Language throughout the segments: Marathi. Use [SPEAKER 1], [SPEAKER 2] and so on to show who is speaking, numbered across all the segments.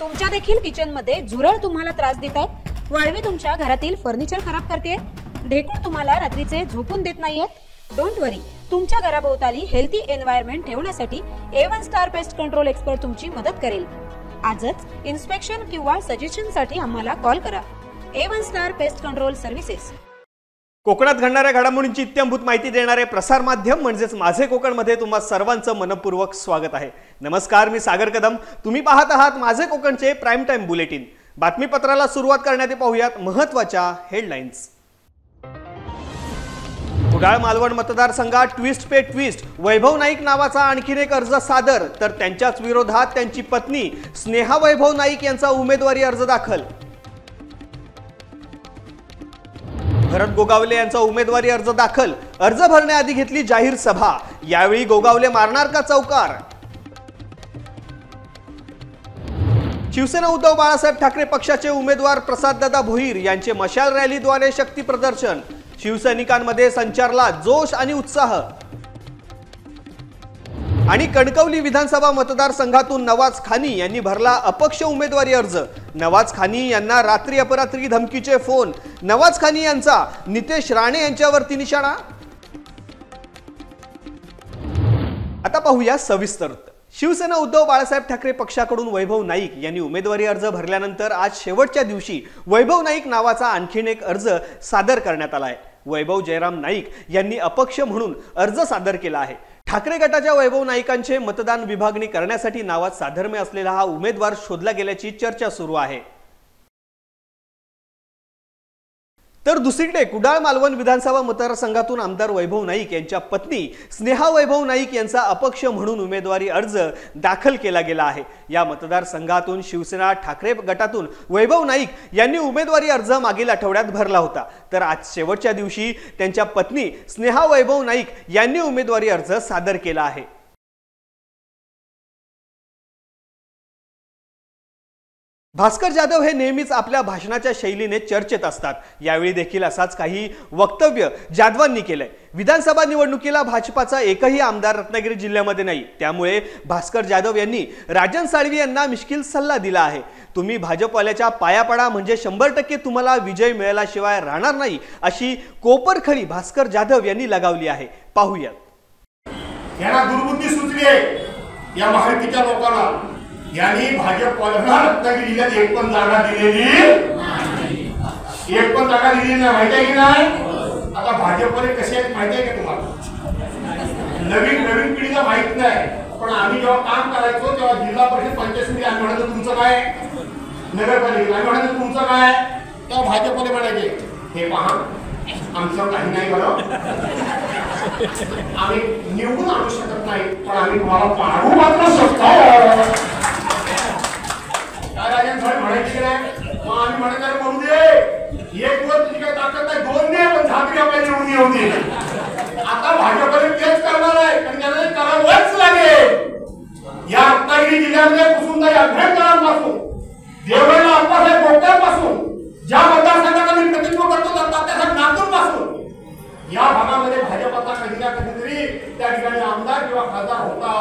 [SPEAKER 1] तुमच्या देखील किचन मध्ये झुरळ तुम्हाला त्रास देतात, वाळवी तुमच्या घरातील फर्निचर खराब करते, ढेकूळ तुम्हाला रात्रीचे झोपून देत नाहीयेत, डोंट वरी, तुमच्या घराभोवताली हेल्थी एन्व्हायरमेंट ठेवण्यासाठी A1 star pest control expert तुमची मदत करेल। आजच इन्स्पेक्शन किंवा सजेशन साठी आम्हाला कॉल करा। A1 star pest control services.
[SPEAKER 2] कोकणात घडणाऱ्या घडामोडींची इत्थंभूत माहिती देणारे प्रसार माध्यम म्हणजेच माझे कोकण मध्ये तुम्हा सर्वांचं मनपूर्वक स्वागत आहे। नमस्कार, मी सागर कदम। तुम्ही पाहत आहात माझे कोकणचे प्राइम टाइम बुलेटिन। बातमीपत्राला सुरुवात करण्यात पाहूयात महत्त्वाच्या हेडलाईन्स। कुडाळ मालवण मतदारसंघात ट्विस्ट पे ट्विस्ट, वैभव नाईक नावाचा आणखीन एक अर्ज सादर, तर त्यांच्याच विरोधात त्यांची पत्नी स्नेहा वैभव नाईक यांचा उमेदवारी अर्ज दाखल। भरत गोगावले यांचा उमेदवारी अर्ज दाखल, अर्ज भरण्याआधी घेतली जाहीर सभा, यावेळी गोगावले मारणार का चौकार। शिवसेना उद्धव बाळासाहेब ठाकरे पक्षाचे उमेदवार प्रसाददादा भोईर यांचे मशाल रॅलीद्वारे शक्ती प्रदर्शन, शिवसैनिकांमध्ये संचारला जोश आणि उत्साह। आणि कणकवली विधानसभा मतदारसंघातून नवाज खानी यांनी भरला अपक्ष उमेदवारी अर्ज। नवाज खानी यांना रात्री अपरात्री धमकीचे फोन, नवाज खानी यांचा नितेश राणे यांच्यावरती निशाणा। आता पाहूया सविस्तर। शिवसेना उद्धव बाळासाहेब ठाकरे पक्षाकडून वैभव नाईक यांनी उमेदवारी अर्ज भरल्यानंतर आज शेवटच्या दिवशी वैभव नाईक नावाचा आणखीन एक अर्ज सादर करण्यात आला आहे। वैभव जयराम नाईक यांनी अपक्ष म्हणून अर्ज सादर केला आहे। ठाकरे गटाच्या वैभव नाईकांचे मतदान विभागणी करण्यासाठी नावात साधर्म्य असलेला हा उमेदवार शोधला गेल्याची चर्चा सुरू आहे। तर दुसरीकडे कुडाळ मालवण विधानसभा मतदारसंघातून आमदार वैभव नाईक यांच्या पत्नी स्नेहा वैभव नाईक यांचा अपक्ष म्हणून उमेदवारी अर्ज दाखल केला गेला आहे। या मतदारसंघातून शिवसेना ठाकरे गटातून वैभव नाईक यांनी उमेदवारी अर्ज मागील आठवड्यात भरला होता, तर आज शेवटच्या दिवशी त्यांच्या पत्नी स्नेहा वैभव नाईक यांनी उमेदवारी अर्ज सादर केला आहे। भास्कर जाधव हे नेहमीच आपल्या भाषणाच्या शैलीने चर्चेत असतात। यावेळी देखील असाच काही वक्तव्य जाधवांनी केलंय। विधानसभा निवडणुकीला भाजपाचा एकही आमदार रत्नागिरी जिल्ह्यामध्ये नाही, त्यामुळे भास्कर जाधव यांनी राजन साळवी यांना मिश्किल सल्ला दिला आहे। तुम्ही भाजपवाल्याच्या पाया पडा, म्हणजे 100% तुम्हाला विजय मिळाल्याशिवाय राहणार नाही, अशी कोपरखळी भास्कर जाधव यांनी लगावली आहे। पाहूयात।
[SPEAKER 3] यांना दुर्बुद्धी सुचली आहे या महायुतीच्या लोकांना। यांनी भाजपवाल्यांना रत्नागिरी जिल्ह्यात एक पण जागा दिलेली नाही, एक पण जागा दिलेली नाही, माहिती आहे की नाही। आता भाजपवाले कसे आहेत माहिती आहे का तुम्हाला? नवीन पिढीला माहित नाही, पण आम्ही जेव्हा काम करायचो तेव्हा जिल्हा परिषद पंचायत समिती आम्ही म्हणायचो तुमचं काय, नगरपालिका आम्ही म्हणायचो तुमचं काय, तेव्हा भाजपवाले म्हणायचे हे पहा आमचं काही नाही बरं, आम्ही निवडून आणू शकत नाही पण आम्ही तुम्हाला पाडू मात्र शकतो। राजन साहेब म्हणायची की नाही, मग आम्ही म्हणायचं म्हणू दे, एक दिवस तुझी काही ताकद नाही, 2 नाही पण 10 आपल्याला निवडून येऊ दे। आता भाजपने तेच करणार आहे आणि त्यांना करावंच लागेल। या रत्नागिरी जिल्ह्यामध्ये कुसुमताई अभ्यंकरांपासून देवळा अप्पासाहेब गोट्यांपासून ज्या मतदारसंघात आम्ही प्रतिनिधित्व करतो तात्यासाहेब नागपूरपासून या भागामध्ये भाजपचा कधी ना कधीतरी त्या ठिकाणी आमदार किंवा खासदार होता।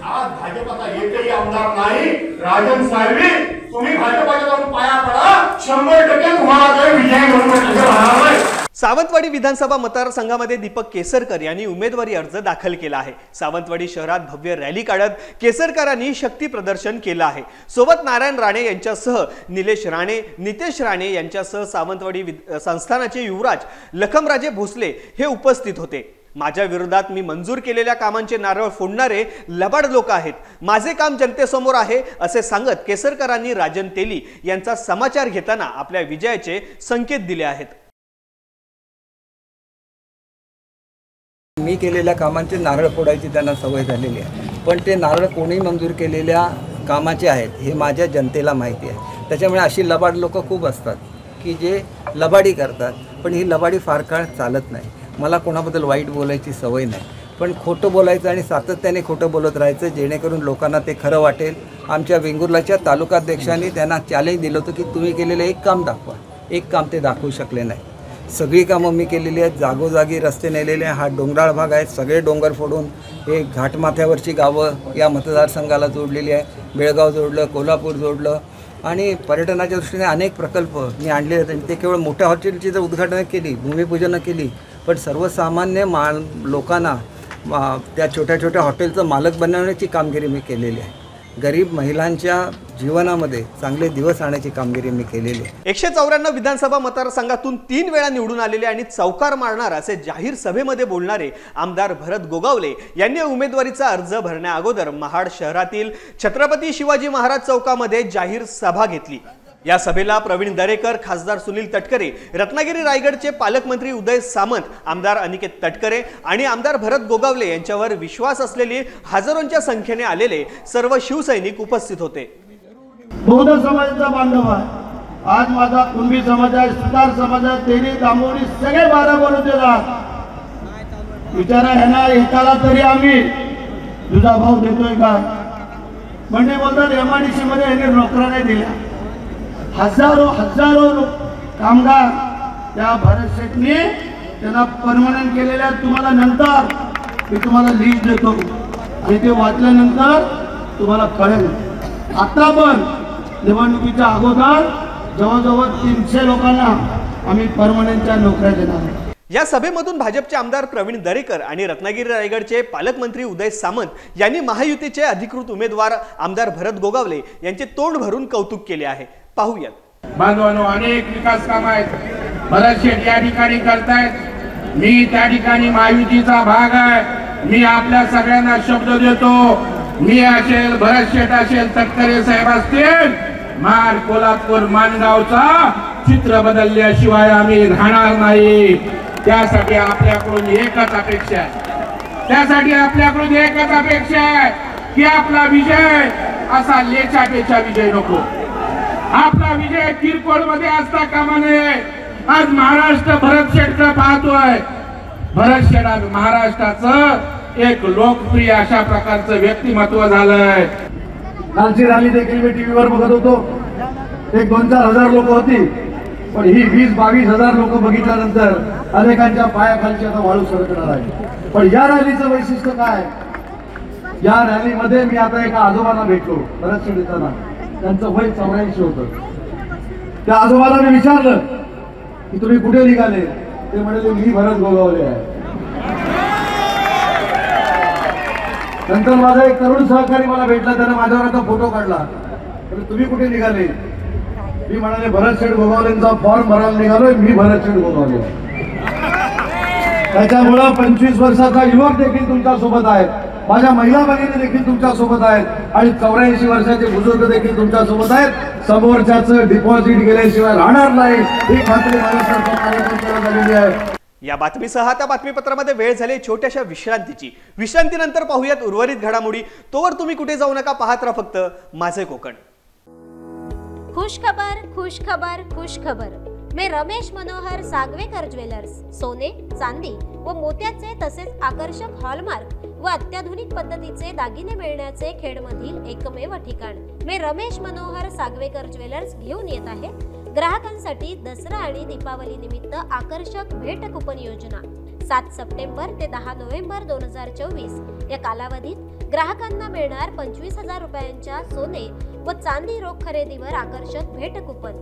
[SPEAKER 3] आज भाजपचा एकही आमदार नाही। राजन साळवी तुम्ही भाजपच्या जाऊन पाया पडा, 100% तुम्हाला विजय मिळवणार।
[SPEAKER 2] सावंतवाडी विधानसभा मतदारसंघामध्ये दीपक केसरकर यांनी उमेदवारी अर्ज दाखल केला आहे। सावंतवाडी शहरात भव्य रॅली काढत केसरकरांनी शक्ती प्रदर्शन केलं आहे। सोबत नारायण राणे यांच्यासह निलेश राणे, नितेश राणे यांच्यासह सावंतवाडी संस्थानाचे युवराज लखमराजे भोसले हे उपस्थित होते। माझ्या विरोधात मी मंजूर केलेल्या कामांचे नारळ फोडणारे लबाड लोक आहेत, माझे काम जनतेसमोर आहे असे सांगत केसरकरांनी राजन तेली यांचा समाचार घेताना आपल्या विजयाचे संकेत दिले आहेत।
[SPEAKER 4] मी केलेल्या कामांचे नारळ फोडायची त्यांना सवय झालेली आहे, पण ते नारळ कोणी मंजूर केलेल्या कामाचे आहेत हे माझ्या जनतेला माहिती आहे। त्याच्यामुळे अशी लबाड लोक खूप असतात की जे लबाडी करतात, पण ही लबाडी फार काळ चालत नाही। मला कोणाबद्दल वाईट बोलायची सवय नाही, पण खोटं बोलायचं आणि सातत्याने खोटं बोलत राहायचं, जेणेकरून लोकांना ते खरं वाटेल। आमच्या वेंगुर्लाच्या तालुकाध्यक्षांनी त्यांना चॅलेंज दिलं होतं की तुम्ही केलेलं एक काम दाखवा, एक काम ते दाखवू शकले नाही। सगळी कामं मी केलेली आहेत, जागोजागी रस्ते नेलेले आहे। हा डोंगराळ भाग आहे, सगळे डोंगर फोडून हे घाटमाथ्यावरची गावं या मतदारसंघाला जोडलेली आहे। बेळगाव जोडलं, कोल्हापूर जोडलं, आणि पर्यटनाच्या दृष्टीने अनेक प्रकल्प मी आणले आहेत. आणि ते केवळ मोठ्या हॉटेलची जर उद्घाटनं केली, भूमिपूजनं केली, पण सर्वसामान्य लोकांना त्या छोट्या छोट्या हॉटेलचं मालक बनवण्याची कामगिरी मी केलेली आहे. गरीब महिलांच्या जीवनामध्ये चांगले दिवस आणण्याची कामगिरी मी केलेली आहे.
[SPEAKER 2] 194 विधानसभा मतदारसंघातून 3 वेळा निवडून आलेले आणि चौकार मारणार असे जाहीर सभेमध्ये बोलणारे आमदार भरत गोगावले यांनी उमेदवारीचा अर्ज भरण्या अगोदर महाड शहरातील छत्रपती शिवाजी महाराज चौकामध्ये जाहीर सभा घेतली. या सभेला प्रवीण दरेकर, खासदार सुनील तटकरे, रत्नागिरी रायगडचे पालकमंत्री उदय सामंत, आमदार अनिकेत तटकरे आणि आमदार भरत गोगावले यांच्यावर विश्वास असलेली हजारोंच्या संख्येने आलेले सर्व शिवसैनिक उपस्थित होते.
[SPEAKER 5] बौद्ध समाजाचा बांधव आहे, आज माझा कुणबी समाज आहे, सुतार समाज आहे, तेली तांबोली सगळे 12 बोलवते. विचारा ह्यांना एकाला तरी आम्ही तुझा भाव देतोय का? म्हणजे बोलतात MIDC मध्ये यांनी नोकऱ्या नाही दिल्या. हजारो कामगार त्या भरत शेठने त्यांना परमनंट केलेल्या. तुम्हाला नंतर मी तुम्हाला लिस्ट देतो आणि ते वाचल्यानंतर तुम्हाला कळेल. आता पण निवडणुकीच्या अगोदर जवळजवळ 300 लोकांना आम्ही परमनंटच्या नोकऱ्या देणार.
[SPEAKER 2] या सभेमधून भाजपचे आमदार प्रवीण दरेकर आणि रत्नागिरी रायगडचे पालकमंत्री उदय सामंत यांनी महायुतीचे अधिकृत उमेदवार आमदार भरत गोगावले यांचे तोंड भरून कौतुक केले आहे. पाहूयात.
[SPEAKER 3] बांधवांनो, अनेक विकास काम आहेत भरत शेठ या ठिकाणी करतायत. मी त्या ठिकाणी महायुतीचा भाग आहे. मी आपल्या सगळ्यांना शब्द देतो, मी असेल, भरत शेठ असेल, तटकरे साहेब असतील, मार कोल्हापूर माणगावचा चित्र बदलल्याशिवाय आम्ही राहणार नाही. त्यासाठी आपल्याकडून एकच अपेक्षा आहे, की आपला विजय असा लेचापेचा विजय नको. आपला विजय किरकोळ मध्ये असता कामा नये. आज महाराष्ट्र भरत शेठकडे पाहतोय. भरत शेठ आज महाराष्ट्राचं एक लोकप्रिय अशा प्रकारचं व्यक्तिमत्व झालंय.
[SPEAKER 5] कालची रॅली देखील मी टीव्हीवर बघत होतो. 1-2-4 हजार लोक होती, पण ही 20-22 हजार लोक बघितल्यानंतर अनेकांच्या पायाखालची आता वाळू सरकणार आहे. पण या रॅलीचं वैशिष्ट्य काय? या रॅलीमध्ये मी आता एका आजोबाला भेटलो भरत शेठ येताना. त्यांचं वय 84 होतं. त्या आजोबाला मी विचारलं की तुम्ही कुठे निघाले? ते म्हणाले मी भरत गोगावले आहे. नंतर माझा एक तरुण सहकारी मला भेटला, त्याने माझ्यावर आता फोटो काढला. तुम्ही कुठे निघाले? मी म्हणाले भरत शेठ गोगावलेंचा फॉर्म भरायला निघालोय. मी भरत शेठ गोगावले. त्याच्यामुळं 25 वर्षाचा युवक देखील तुमच्या सोबत आहे, माझ्या महिला भगिनी देखील तुमच्या सोबत आहेत आणि 84 वर्षाचे बुजुर्ग देखील तुमच्या सोबत आहेत. समोरच्याचं डिपॉझिट गेल्याशिवाय राहणार नाही ही खात्री माझ्या सरकार कार्यकर्त्यांना झालेली आहे.
[SPEAKER 2] या बातमीसह आता बातमीपत्रामध्ये वेळ झाली छोट्याशा विश्रांतीची. विश्रांतीनंतर पाहूयात उर्वरित घडामोडी. तोवर तुम्ही कुठे जाऊ नका, पाहत राहा फक्त माझे कोकण.
[SPEAKER 6] खुश खबर. मैं रमेश मनोहर सागवेकर ज्वेलर्स सोने, चांदी व मोत्याचे तसेच आकर्षक हॉलमार्क व अत्याधुनिक पद्धतीचे दागिने मिळण्याचे खेडमधील एकमेव ठिकाण. मैं रमेश मनोहर सागवेकर ज्वेलर्स घेऊन येत आहे ग्राहकांसाठी दसरा आणि दीपावली निमित्त आकर्षक भेट कुपन योजना. 7 सप्टेंबर ते 10 नोव्हेंबर 2024 या कालावधीत ग्राहकांना मिळणार 25,000 रुपयांच्या सोने व चांदी रोख खरेदीवर आकर्षक भेट कुपन.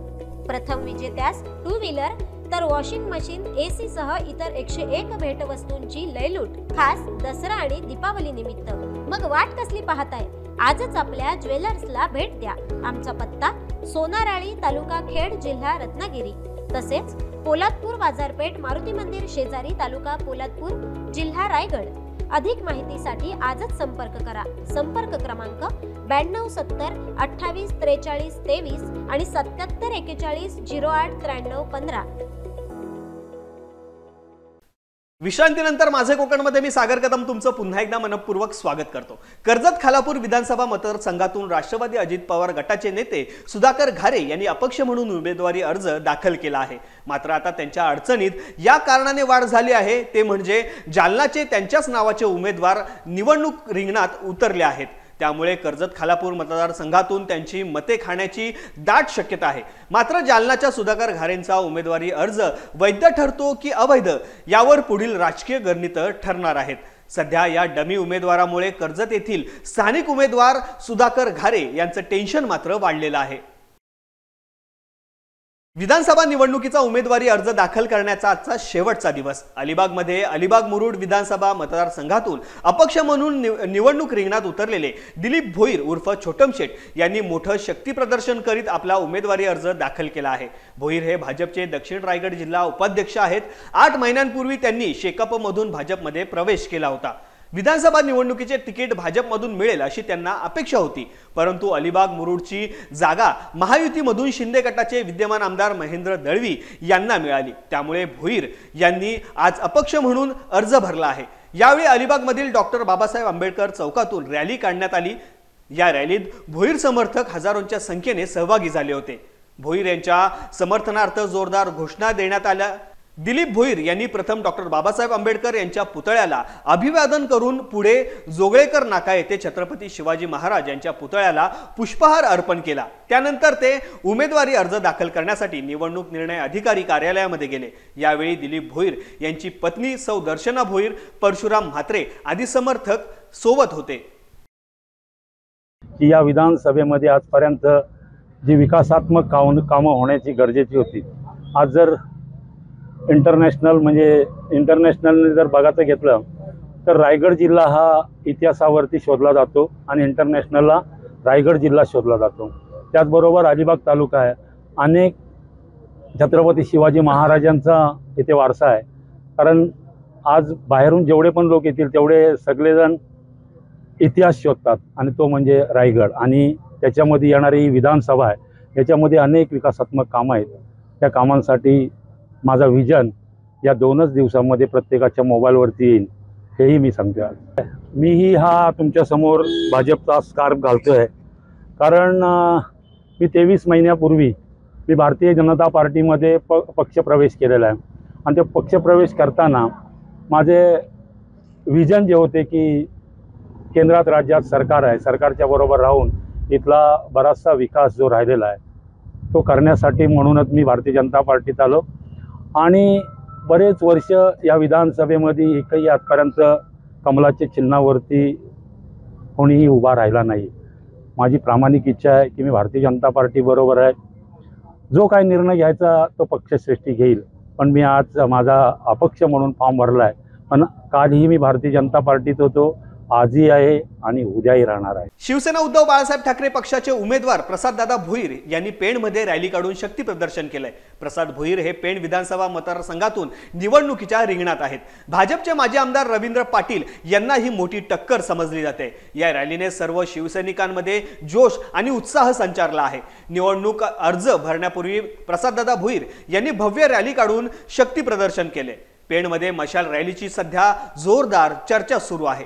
[SPEAKER 6] प्रथम विजेत्यास 2 व्हीलर तर वॉशिंग मशीन, AC सह इतर 101 भेटवस्तूंची लयलूट खास दसरा आणि दीपावली निमित्त. मग वाट कसली पाहताय? आजच आपल्या ज्वेलर्सला भेट द्या. आमचा पत्ता सोनाराळी, तालुका खेड, जिल्हा रत्नागिरी. तसेच पोलादपूर बाजारपेठ, मारुती मंदिर शेजारी, तालुका पोलादपूर, जिल्हा रायगड. अधिक माहितीसाठी आजच संपर्क करा. संपर्क क्रमांक 92 70 28 43 23 आणि 77 41 08 93 15.
[SPEAKER 2] विश्रांतीनंतर माझे कोकणमध्ये मी सागर कदम तुमचं पुन्हा एकदा मनपूर्वक स्वागत करतो. कर्जत खालापूर विधानसभा मतदारसंघातून राष्ट्रवादी अजित पवार गटाचे नेते सुधाकर घारे यांनी अपक्ष म्हणून उमेदवारी अर्ज दाखल केला आहे. मात्र आता त्यांच्या अडचणीत या कारणाने वाढ झाली आहे, ते म्हणजे जालनाचे त्यांच्याच नावाचे उमेदवार निवडणूक रिंगणात उतरले आहेत. त्यामुळे कर्जत खालापूर मतदारसंघातून त्यांची मते खाण्याची दाट शक्यता आहे. मात्र जालनाच्या सुधाकर घारेंचा उमेदवारी अर्ज वैध ठरतो की अवैध यावर पुढील राजकीय गणित ठरणार आहेत. सध्या या डमी उमेदवारामुळे कर्जत येथील स्थानिक उमेदवार सुधाकर घारे यांचं टेन्शन मात्र वाढलेलं आहे. विधानसभा निवडणुकीचा उमेदवारी अर्ज दाखल करण्याचा आजचा शेवटचा दिवस. अलिबागमध्ये अलिबाग मुरुड विधानसभा मतदारसंघातून अपक्ष म्हणून निवडणूक रिंगणात उतरलेले दिलीप भोईर उर्फ छोटम शेठ यांनी मोठं शक्ती प्रदर्शन करीत आपला उमेदवारी अर्ज दाखल केला आहे. भोईर हे भाजपचे दक्षिण रायगड जिल्हा उपाध्यक्ष आहेत. 8 महिन्यांपूर्वी त्यांनी शेकापमधून भाजपमध्ये प्रवेश केला होता. विधानसभा निवडणुकीचे तिकीट भाजपमधून मिळेल अशी त्यांना अपेक्षा होती, परंतु अलिबाग मुरुडची जागा महायुतीमधून शिंदे गटाचे विद्यमान आमदार महेंद्र दळवी यांना मिळाली. त्यामुळे भोईर यांनी आज अपक्ष म्हणून अर्ज भरला आहे. यावेळी अलिबागमधील डॉक्टर बाबासाहेब आंबेडकर चौकातून रॅली काढण्यात आली. या रॅलीत भोईर समर्थक हजारोंच्या संख्येने सहभागी झाले होते. भोईर यांच्या समर्थनार्थ जोरदार घोषणा देण्यात आल्या. दिलीप भोईर यांनी प्रथम डॉक्टर बाबासाहेब आंबेडकर यांच्या पुतळ्याला अभिवादन करून पुढे जोगळेकर नाका येथे छत्रपती शिवाजी महाराज यांच्या पुतळ्याला पुष्पहार अर्पण केला. त्यानंतर ते उमेदवारी अर्ज दाखल करण्यासाठी निवडणूक निर्णय अधिकारी कार्यालयामध्ये गेले. यावेळी दिलीप भोईर यांची पत्नी सौ दर्शना भोईर, परशुराम म्हात्रे आदी समर्थक सोबत होते.
[SPEAKER 7] या विधानसभेमध्ये आजपर्यंत जी विकासात्मक कामं होण्याची गरजेची होती, आज जर इंटरनॅशनल जर बघायचं घेतलं तर रायगड जिल्हा हा इतिहासावरती शोधला जातो आणि इंटरनॅशनलला रायगड जिल्हा शोधला जातो. त्याचबरोबर अलिबाग तालुका आहे. अनेक छत्रपती शिवाजी महाराजांचा इथे वारसा आहे. कारण आज बाहेरून जेवढे पण लोक येतील तेवढे सगळेजण इतिहास शोधतात आणि तो म्हणजे रायगड. आणि त्याच्यामध्ये येणारी विधानसभा आहे, याच्यामध्ये अनेक विकासात्मक कामं आहेत. त्या कामांसाठी माझा विजन या 2च दिवसांमध्ये प्रत्येकाच्या मोबाईलवरती येईल, हेही मी सांगतो. मीही हा तुमच्यासमोर भाजपचा स्कार्फ घालतो आहे, कारण मी 23 महिन्यापूर्वी मी भारतीय जनता पार्टीमध्ये पक्षप्रवेश केलेला आहे. आणि ते पक्षप्रवेश करताना माझे विजन जे होते की केंद्रात राज्यात सरकार आहे, सरकारच्या बरोबर राहून इथला बराचसा विकास जो राहिलेला आहे तो करण्यासाठी म्हणूनच मी भारतीय जनता पार्टीत आलो. आणि बरेच वर्ष या विधानसभेमध्ये एकही आजपर्यंत कमलाच्या चिन्हावरती कोणीही उभा राहिला नाही. माझी प्रामाणिक इच्छा आहे की मी भारतीय जनता पार्टीबरोबर आहे. जो काही निर्णय घ्यायचा तो पक्षश्रेष्ठी घेईल. पण मी आज माझा अपक्ष म्हणून फॉर्म भरला आहे, पण कालही मी भारतीय जनता पार्टीत होतो, आजही आहे आणि उद्याही राहणार आहे.
[SPEAKER 2] शिवसेना उद्धव बाळासाहेब ठाकरे पक्षाचे उमेदवार प्रसाददादा भोईर यांनी पेणमध्ये रॅली काढून शक्ती प्रदर्शन केलंय. प्रसाद भोईर हे पेण विधानसभा मतदारसंघातून निवडणुकीच्या रिंगणात आहेत. भाजपचे माजी आमदार रवींद्र पाटील यांना ही मोठी टक्कर समजली जाते. या रॅलीने सर्व शिवसैनिकांमध्ये जोश आणि उत्साह संचारला आहे. निवडणूक अर्ज भरण्यापूर्वी प्रसाददादा भोईर यांनी भव्य रॅली काढून शक्ती प्रदर्शन केले. पेणमध्ये मशाल रॅलीची सध्या जोरदार चर्चा सुरू आहे.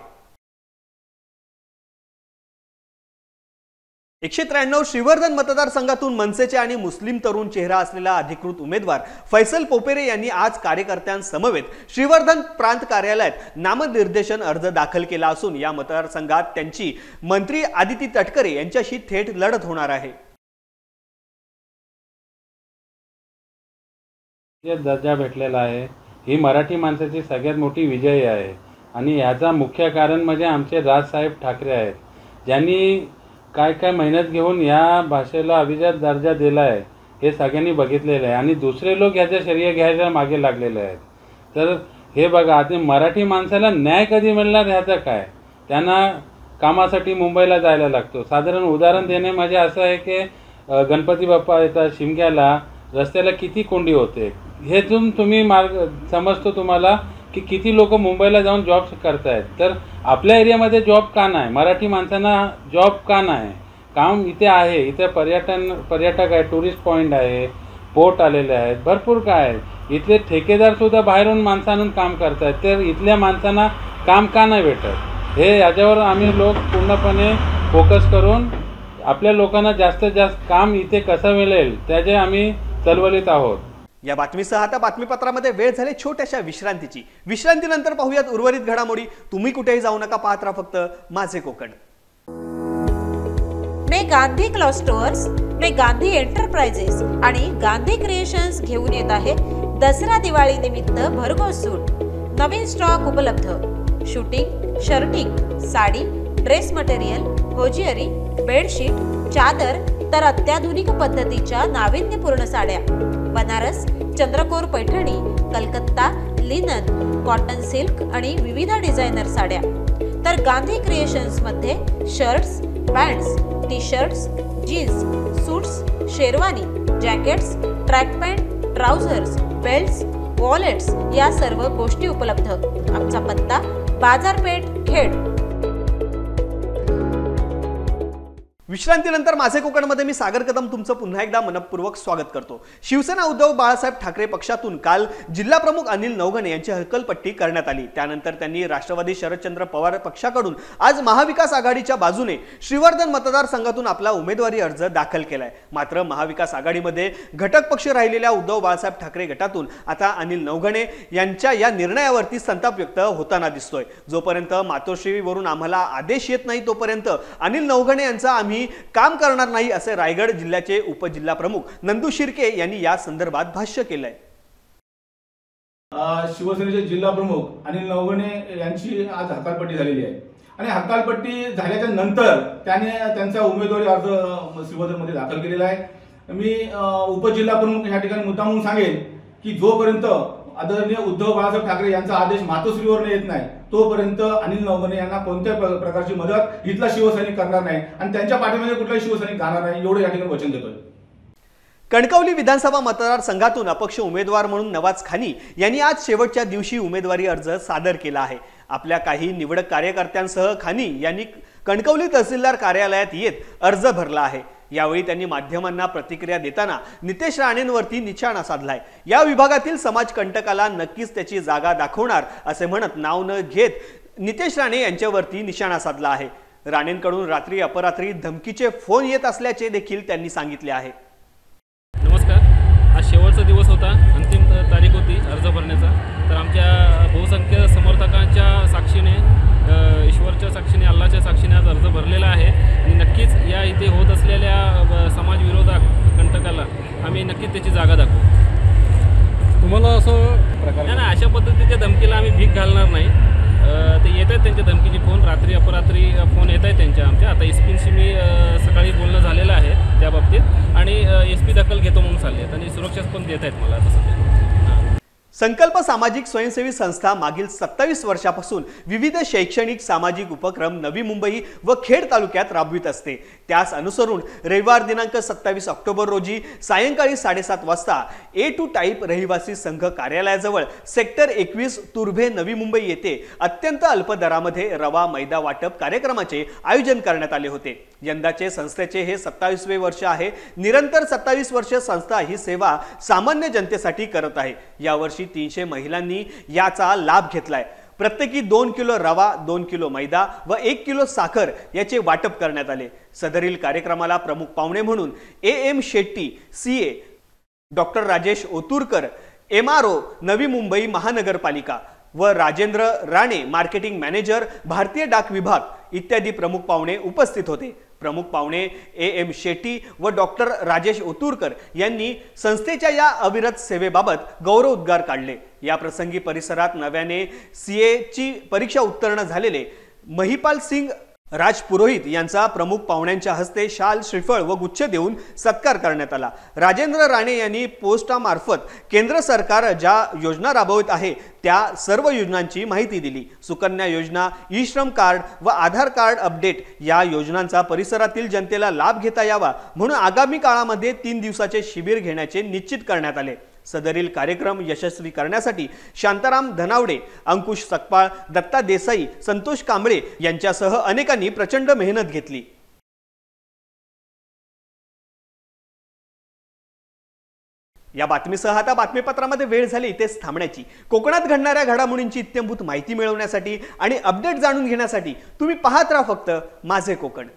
[SPEAKER 2] 193 श्रीवर्धन मतदारसंघातून मनसेचे आणि मुस्लिम तरुण चेहरा असलेला अधिकृत उमेदवार फैसल पोपेरे यांनी आज कार्यकर्त्यांसमवेत श्रीवर्धन प्रांत कार्यालयात नामनिर्देशन अर्ज दाखल केला असून या मतदारसंघात त्यांची मंत्री आदिती तटकरे यांच्याशी थेट लढत होणार आहे.
[SPEAKER 8] दर्जा भेटलेला आहे, ही मराठी माणसाची सगळ्यात मोठी विजय आहे. आणि याचा मुख्य कारण म्हणजे आमचे राजसाहेब ठाकरे आहेत, ज्यांनी काय मेहनत घेऊन या भाषेला अभिजात दर्जा दिला आहे, हे सगळ्यांनी बघितलेलं आहे. आणि दुसरे लोक याचं श्रेय घ्यायला मागे लागलेले आहेत. तर हे बघा, आता मराठी माणसाला न्याय कधी मिळणार ह्याचं काय, त्यांना कामासाठी मुंबईला जायला लागतो. साधारण उदाहरण देणे म्हणजे असं आहे की गणपती बाप्पा येतात शिमग्याला, रस्त्याला किती कोंडी होते, हे तुम्ही मार्ग समजतो तुम्हाला की किती लोक मुंबईला जाऊन जॉब करतायत. तर आपल्या एरियामध्ये जॉब का नाही, मराठी माणसांना जॉब का नाही, काम इथे आहे. इथे पर्यटक आहे, टुरिस्ट पॉईंट आहे, पोर्ट आलेले आहेत, भरपूर काय आहे. इथले ठेकेदारसुद्धा बाहेरून माणसं आणून काम करतायत. तर इथल्या माणसांना काम का नाही भेटत, हे याच्यावर आम्ही लोक पूर्णपणे फोकस करून आपल्या लोकांना जास्तीत जास्त काम इथे कसं मिळेल त्याचे आम्ही चळवळीत आहोत.
[SPEAKER 2] या बातमीसह आता बातमीपत्रामध्ये वेळ झाली छोट्याशा विश्रांतीची. विश्रांतीनंतर पाहूयात उर्वरित घडामोडी. तुम्ही कुठेही जाऊ नका, पाहत राहा फक्त माझे कोकण.
[SPEAKER 1] मे गांधी क्लॉथ स्टोअर्स, मे गांधी एंटरप्राइजेस आणि गांधी क्रिएशन्स घेऊन येत आहे दसरा दिवाळी निमित्त भरघोस सूट. नवीन स्टॉक उपलब्ध. Shooting, shirting, sari, dress material, hosiery, bedsheet, चादर
[SPEAKER 6] तर अत्याधुनिक पद्धतीच्या नाविन्यपूर्ण साड्या, Banaras, Chandrakor Paithani, Calcutta, linen, cotton silk आणि विविध डिझायनर साड्या. तर गांधी क्रिएशन्स मध्ये shirts, pants, T shirts, jeans, suits, sherwani, jackets, track pant, trousers, belts, wallets या सर्व गोष्टी उपलब्ध. आमचा पत्ता बाजारपेठ, खेड.
[SPEAKER 2] विश्रांतीनंतर माझे कोकणमध्ये मी सागर कदम तुमचं पुन्हा एकदा मनपूर्वक स्वागत करतो. शिवसेना उद्धव बाळासाहेब ठाकरे पक्षातून काल जिल्हा प्रमुख अनिल नवघणे यांची हकलपट्टी करण्यात आली. त्यानंतर त्यांनी राष्ट्रवादी शरदचंद्र पवार पक्षाकडून आज महाविकास आघाडीच्या बाजूने श्रीवर्धन मतदारसंघातून आपला उमेदवारी अर्ज दाखल केलाय. मात्र महाविकास आघाडीमध्ये घटक पक्ष राहिलेल्या उद्धव बाळासाहेब ठाकरे गटातून आता अनिल नवघणे यांच्या या निर्णयावरती संताप व्यक्त होताना दिसतोय. जोपर्यंत मातोश्रीवरून आम्हाला आदेश येत नाही तोपर्यंत अनिल नवघणे यांचा आम्ही काम करणार नाही असे रायगड जिल्ह्याचे उपजिल्हा प्रमुख नंदू शिर्के यांनी या संदर्भात भाष्य केलंय.
[SPEAKER 3] शिवसेनेचे जिल्हा प्रमुख अनिल नवघणे यांची आज हकालपट्टी झालेली आहे आणि हकालपट्टी झाल्याच्या नंतर त्याने त्यांचा उमेदवारी अर्ज श्रीवर्धनमध्ये दाखल केलेला आहे. मी उपजिल्हा प्रमुख या ठिकाणी मुद्दा म्हणून सांगेन की जोपर्यंत आदरणीय उद्धव बाळासाहेब ठाकरे यांचा आदेश मातोश्रीवरून येत नाही तोपर्यंत अनिल नवघणे यांना कोणत्याही प्रकारची मदत इथला शिवसैनिक करणार नाही आणि त्यांच्या पाठीमध्ये कुठलाही शिवसैनिक जाणार नाही एवढं या ठिकाणी वचन देतोय.
[SPEAKER 2] कणकवली विधानसभा मतदारसंघातून अपक्ष उमेदवार म्हणून नवाज खानी यांनी आज शेवटच्या दिवशी उमेदवारी अर्ज सादर केला आहे. आपल्या काही निवडक कार्यकर्त्यांसह खानी यांनी कणकवली तहसीलदार कार्यालयात येत अर्ज भरला आहे. यावेळी त्यांनी माध्यमांना प्रतिक्रिया देताना नितेश राणेंवरती निशाणा साधलाय. या विभागातील समाजकंटकाला नक्कीच त्याची जागा दाखवणार असे म्हणत नाव न घेत नितेश राणे यांच्यावरती निशाणा साधला आहे. राणेंकडून रात्री अपरात्री धमकीचे फोन येत असल्याचे देखील त्यांनी सांगितले आहे.
[SPEAKER 9] नमस्कार, आज शेवटचा दिवस होता, अंतिम तारीख होती अर्ज भरण्याचा. तर आमच्या बहुसंख्य समर्थकांच्या साक्षीने, ईश्वरच्या साक्षीने, अल्लाच्या साक्षीने आज अर्ज भरलेला आहे आणि नक्कीच या इथे होत असलेल्या समाजविरोधक कंटकाला आम्ही नक्कीच त्याची जागा दाखवू. तुम्हाला असं प्रकार नाही, अशा पद्धतीच्या धमकीला आम्ही भीक घालणार नाही. ते येत आहेत त्यांच्या धमकीचे फोन, रात्री अपरात्री फोन येत आहेत त्यांच्या. आमच्या आता एस पीशी मी सकाळी बोलणं झालेलं आहे त्या बाबतीत आणि एस पी दखल घेतो म्हणून चालले आहेत आणि सुरक्षा पण देत आहेत मला तसं.
[SPEAKER 2] संकल्प सामाजिक स्वयंसेवी संस्था मागील 27 वर्षापासून विविध शैक्षणिक सामाजिक उपक्रम नवी मुंबई व खेड तालुक्यात राबवित असते. त्यास अनुसरून रविवार दिनांक 27 ऑक्टोबर रोजी सायंकाळी 7:30 वाजता A2 टाईप रहिवासी संघ कार्यालयाजवळ सेक्टर 21 तुर्भे नवी मुंबई येथे अत्यंत अल्प दरामध्ये रवा मैदा वाटप कार्यक्रमाचे आयोजन करण्यात आले होते. यंदाचे संस्थेचे हे 27वे वर्ष आहे. निरंतर 27 वर्ष संस्था ही सेवा सामान्य जनतेसाठी करत आहे. यावर्षी 300 महिलांनी याचा लाभ घेतलाय. प्रत्येकी 2 किलो रवा, 2 किलो मैदा व 1 किलो साखर याचे वाटप करण्यात आले. सदरील कार्यक्रमाला प्रमुख पाहुणे म्हणून AM Shetty CA, doctor Rajesh Oturkar MRO Navi Mumbai महानगरपालिका व राजेंद्र राणे मार्केटिंग मॅनेजर भारतीय डाक विभाग इत्यादी प्रमुख पाहुणे उपस्थित होते. प्रमुख पाहुणे AM शेट्टी व डॉक्टर राजेश ओतुरकर यांनी संस्थेच्या या अविरत सेवेबाबत गौरवोद्गार काढले. या प्रसंगी परिसरात नव्याने CA ची परीक्षा उत्तीर्ण झालेले महिपाल सिंग राजपुरोहित यांचा प्रमुख पाहुण्यांच्या हस्ते शाल, श्रीफळ व गुच्छ देऊन सत्कार करण्यात आला. राजेंद्र राणे यांनी पोस्टामार्फत केंद्र सरकार ज्या योजना राबवत आहे त्या सर्व योजनांची माहिती दिली. सुकन्या योजना, ई श्रम कार्ड व आधार कार्ड अपडेट या योजनांचा परिसरातील जनतेला लाभ घेता यावा म्हणून आगामी काळामध्ये 3 दिवसाचे शिबिर घेण्याचे निश्चित करण्यात आले. सदरील कार्यक्रम यशस्वी करण्यासाठी शांताराम धनावडे, अंकुश सकपाळ, दत्ता देसाई, संतोष कांबळे यांच्यासह अनेकांनी प्रचंड मेहनत घेतली. या बातमीसह आता बातमीपत्रामध्ये वेळ झाली इथेच थांबण्याची. कोकणात घडणाऱ्या घडामोडींची इत्थंभूत माहिती मिळवण्यासाठी आणि अपडेट जाणून घेण्यासाठी तुम्ही पाहत राहा फक्त माझे कोकण.